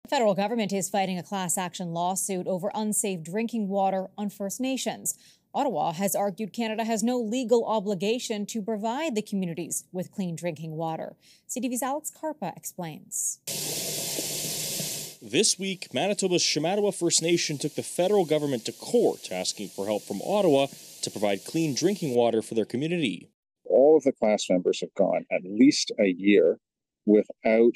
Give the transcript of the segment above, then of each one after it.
Federal government is fighting a class action lawsuit over unsafe drinking water on First Nations. Ottawa has argued Canada has no legal obligation to provide the communities with clean drinking water. CTV's Alex Karpa explains. This week, Manitoba's First Nation took the federal government to court, asking for help from Ottawa to provide clean drinking water for their community. All of the class members have gone at least a year without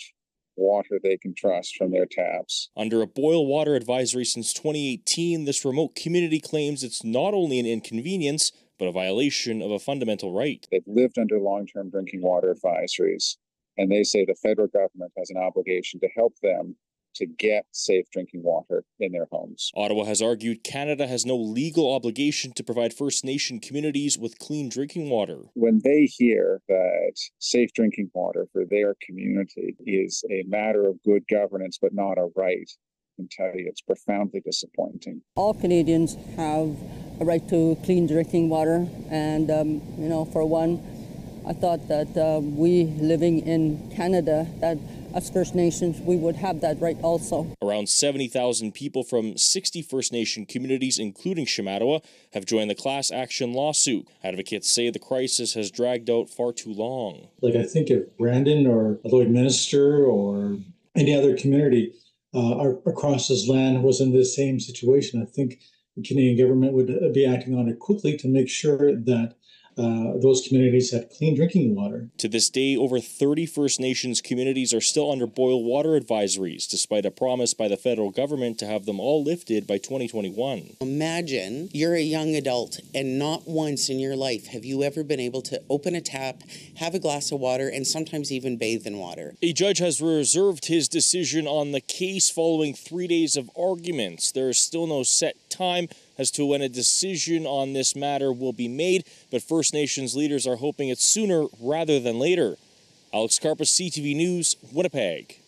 water they can trust from their taps. Under a boil water advisory since 2018, this remote community claims it's not only an inconvenience, but a violation of a fundamental right. They've lived under long-term drinking water advisories, and they say the federal government has an obligation to help them to get safe drinking water in their homes. Ottawa has argued Canada has no legal obligation to provide First Nation communities with clean drinking water. When they hear that safe drinking water for their community is a matter of good governance but not a right, I can tell you it's profoundly disappointing. All Canadians have a right to clean drinking water, and for one, I thought that we living in Canada, that as First Nations, we would have that right also. Around 70,000 people from 60 First Nation communities, including Shamattawa, have joined the class action lawsuit. Advocates say the crisis has dragged out far too long. I think if Brandon or Lloydminster or any other community across this land was in the same situation, I think the Canadian government would be acting on it quickly to make sure that those communities had clean drinking water. To this day, over 30 First Nations communities are still under boil water advisories, despite a promise by the federal government to have them all lifted by 2021. Imagine you're a young adult and not once in your life have you ever been able to open a tap, have a glass of water, and sometimes even bathe in water. A judge has reserved his decision on the case following 3 days of arguments. There is still no set time as to when a decision on this matter will be made, but First Nations leaders are hoping it's sooner rather than later. Alex Karpa, CTV News, Winnipeg.